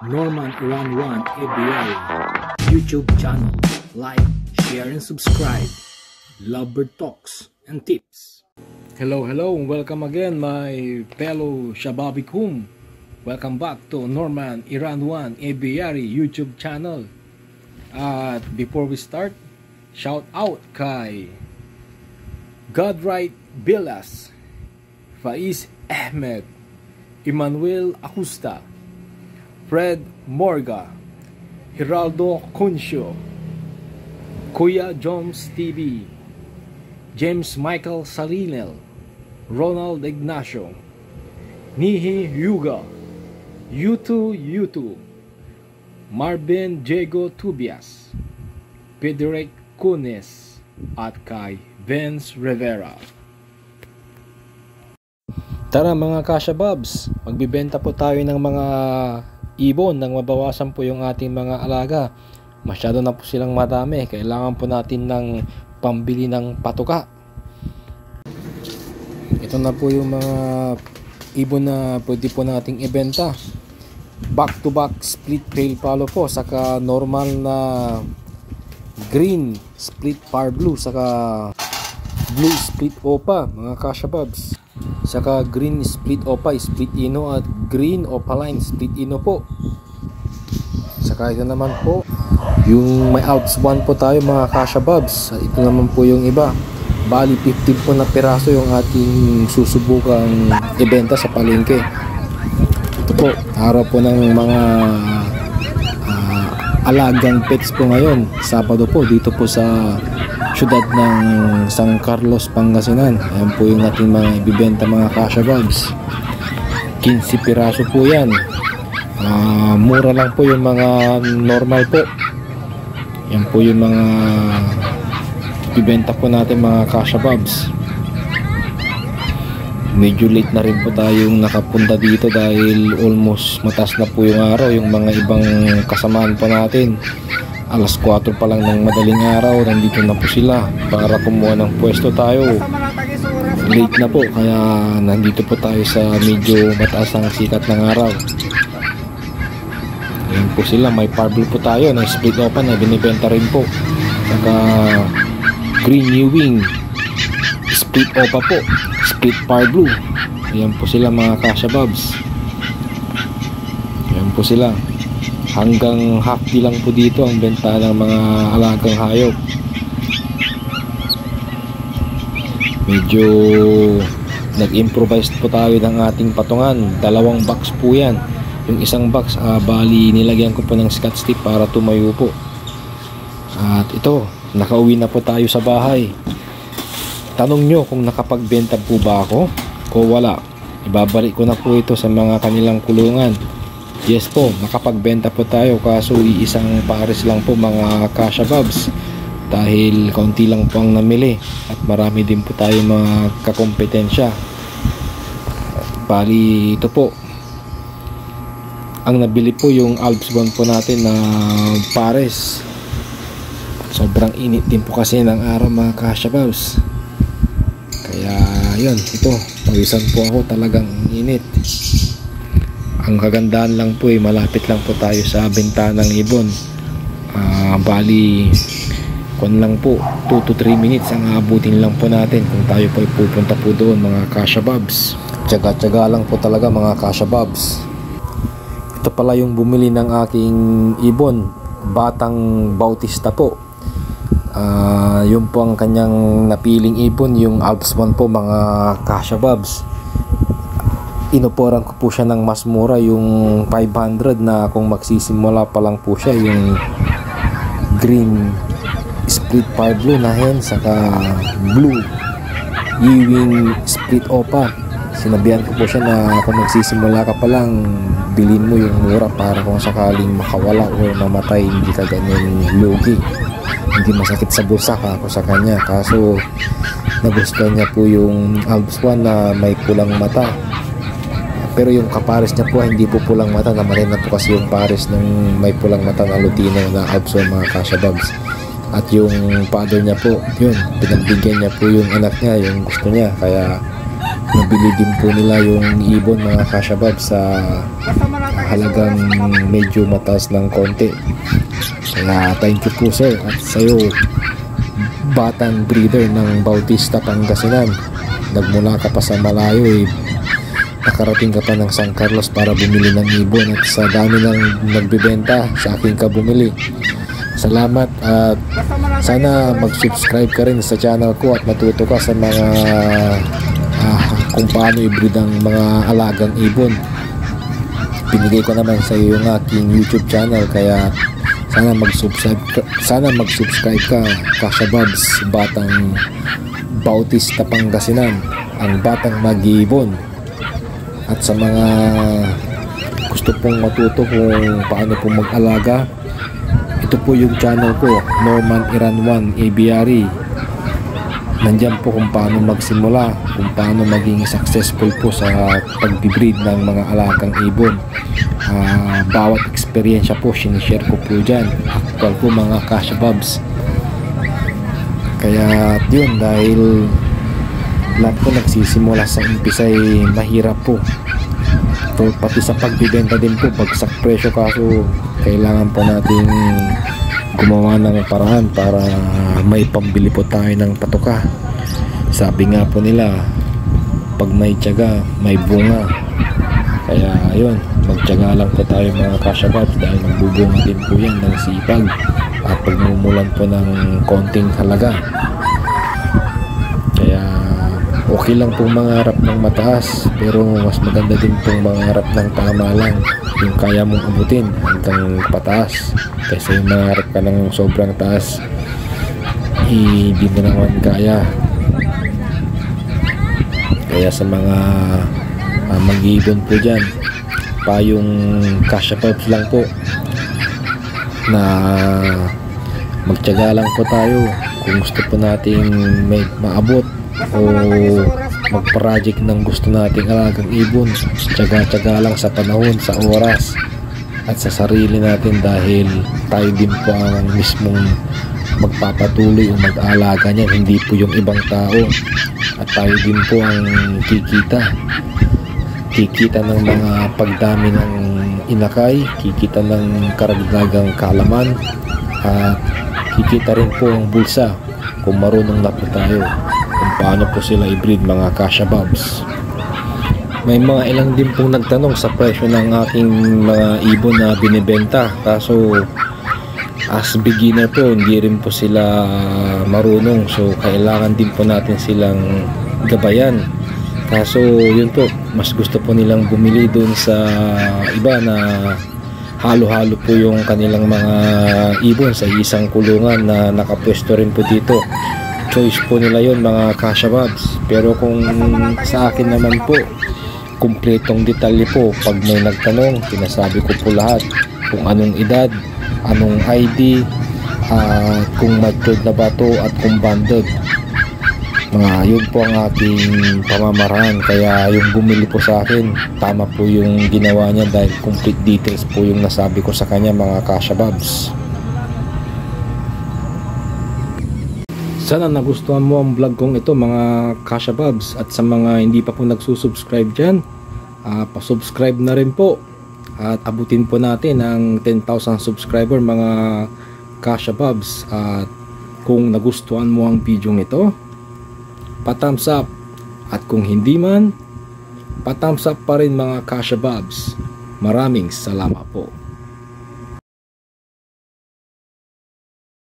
Norman Iran 1 ABL YouTube channel. Like, share, and subscribe. Lovebird talks and tips. Hello, welcome again my fellow Shababikum. Welcome back to Norman Iran 1 ABL YouTube channel. At before we start, shout out kay Godright Bilas, Faiz Ahmed, Emmanuel Acosta, Fred Morga, Geraldo Cuncio, Kuya Joms TV, James Michael Salinel, Ronald Ignacio, Nihi Yuga, Yutu, Marvin Diego Tubias, Pedrek Kunes, at kay Vince Rivera. Tara mga Kashababs, magbibenta po tayo ng mga ibon nang mabawasan po yung ating mga alaga. Masyado na po silang madami, kailangan po natin ng pambili ng patuka. Ito na po yung mga ibon na pwede po nating ibenta. Back to back split pale palo po, saka normal na green split par blue, saka blue split opa mga Kashababs, saka green split opa split ino, at green opaline split ino po. Saka ito naman po yung may Alps 1 po tayo mga Kashababs. Ito naman po yung iba, bali 15 po na piraso yung ating susubukang ibenta sa palengke. Ito po, araw po ng mga alagang pets po ngayon, Sabado po, dito po sa syudad ng San Carlos, Pangasinan. Ayan po yung ating mga ibibenta mga Kashababs. 15 piraso po yan. Mura lang po yung mga normal po. Yan po yung mga ibibenta po natin mga Kashababs. Medyo late na rin po tayong nakapunta dito dahil almost matas na po yung araw. Yung mga ibang kasamaan po natin, alas 4 pa lang ng madaling araw, nandito na po sila para kumuha ng pwesto tayo. Late na po, kaya nandito po tayo sa medyo mataas ang sikat ng araw. Ayan po sila, may parblo po tayo na split open na binibenta rin po. Saka green new wing split opa po, split par blue. Ayan po sila mga Kashababs. Ayan po sila. Hanggang half day lang po dito ang benta ng mga alagang hayop. Medyo nag-improvise po tayo ng ating patungan. 2 box po yan. Yung isang box, bali nilagyan ko po ng scotch tape para tumayo po. At ito, nakauwi na po tayo sa bahay. Tanong nyo kung nakapagbenta po ba ako o wala. Ibabalik ko na po ito sa mga kanilang kulungan. Yes po, nakapagbenta po tayo, kaso isang pares lang po mga Kashababs, dahil kaunti lang po ang namili at marami din po tayo mga kakompetensya. Bali ito po, ang nabili po yung Alps 1 po natin na pares. Sobrang init din po kasi ng araw mga Kashababs, kaya yun, ito pawisan po ako, talagang init. Ang kagandahan lang po malapit lang po tayo sa bintanang ibon. Bali kun lang po 2 to 3 minutes ang abutin lang po natin kung tayo po pupunta po doon mga Kashababs. Tiyaga-tiyaga lang po talaga mga Kashababs. Ito pala yung bumili ng aking ibon, Batang Bautista po. Yun po ang kanyang napiling ibon, yung Alps 1 po mga Kashababs. Inuporan ko po siya ng mas mura, yung 500 na kung magsisimula pa lang po siya, yung green split par blue na hen, saka blue ewing split opa. Sinabihan ko po siya na kung magsisimula ka pa lang, bilhin mo yung mura para kung sakaling makawala o mamatay, hindi ka ganyan lugi, hindi masakit sa bulsa ka ako sa kanya. Kaso nagustuhan niya po yung Alps 1 na may pulang mata, pero yung kapares niya po hindi po pulang mata. Namatay na po kasi yung pares ng may pulang mata na Lutino na Alps 1 mga Kashababs. At yung father niya po, yun, pinagbigyan niya po yung anak niya, yung gusto niya, kaya nabili din po nila yung ibon mga Kashababs sa halagang medyo mataas ng konti. Kaya thank you po sir, at sa'yo batang breeder ng Bautista, Pangasinan, nagmula ka pa sa malayo nakarating ka pa ng San Carlos para bumili ng ibon, at sa dami ng nagbibenta sa akin ka bumili. Salamat, at sana mag-subscribe ka rin sa channel ko at matuto ka sa mga kung paano i-breed ang mga alagang ibon. Binigay ko naman sa iyo yung aking YouTube channel, kaya sana mag-subscribe ka. Kasha Bobs, batang Bautista, Pangasinan, ang batang mag-iibon. At sa mga gusto pong matuto kung paano po mag-alaga, ito po yung channel ko, Norman Iran 1 Aviary. Nandyan po kung paano magsimula, kung paano maging successful po sa pag-breed ng mga alagang ibon. Bawat eksperyensya po sinishare ko po dyan, actual po mga Kasha Bobs. Kaya yun, dahil lahat po nagsisimula sa umpisa mahirap po. So, pati sa pagbibenta din po bagsak presyo, kaso kailangan po natin gumawa ng paraan para may pambili po tayo ng patuka. Sabi nga po nila, pag may tiyaga may bunga. Kaya yun, magtiyaga lang po tayo mga Kasha Bobs, dahil magbubunga din po yan ng sipag at pagmumulan po ng konting halaga. Kaya okay lang pong mangarap ng mataas, pero mas maganda din pong mangarap ng tama lang, yung kaya mong abutin hanggang pataas, kaysa yung mangarap ka ng sobrang taas, hindi mo naman kaya. Kaya sa mga mag-iibon po dyan, payong Kasha Bobs lang po na magtiyaga lang po tayo. Kung gusto po nating may maabot o mag-project ng gusto nating alagang ibon, tiyaga-tiyaga lang sa panahon, sa oras at sa sarili natin, dahil tayo din po ang mismong magpapatuloy o mag-aalaga niyan, hindi po yung ibang tao. At tayo din po ang kikita ng mga pagdami ng inakay, kikita ng karagdagang kaalaman, at kikita rin po ang bulsa kung marunong na po tayo kung paano po sila i-breed mga Kasha Bobs. May mga ilang din pong nagtanong sa presyo ng aking mga ibon na binibenta, kaso as beginner po hindi rin po sila marunong, so kailangan din po natin silang gabayan. Kaso yun po, mas gusto po nilang bumili dun sa iba na halo-halo po yung kanilang mga ibon sa isang kulungan na nakapwesto rin po dito. Choice po nila yun mga Kasha Bobs. Pero kung sa akin naman po, kumpletong detalye po. Pag may nagtanong, sinasabi ko po lahat, kung anong edad, anong ID, kung matured na ba to, at kung banded. Yun po ang aking pamamaraan. Kaya yung bumili po sa akin, tama po yung ginawa niya, dahil complete details po yung nasabi ko sa kanya mga Kasha Bobs. Sana nagustuhan mo ang vlog kong ito mga Kasha Bobs, at sa mga hindi pa po nagsusubscribe dyan, pasubscribe na rin po, at abutin po natin ang 10,000 subscriber mga Kasha Bobs. At kung nagustuhan mo ang video ito, pa-thumbs up, at kung hindi man, pa-thumbs up pa rin mga Kasha Bobs. Maraming salamat po.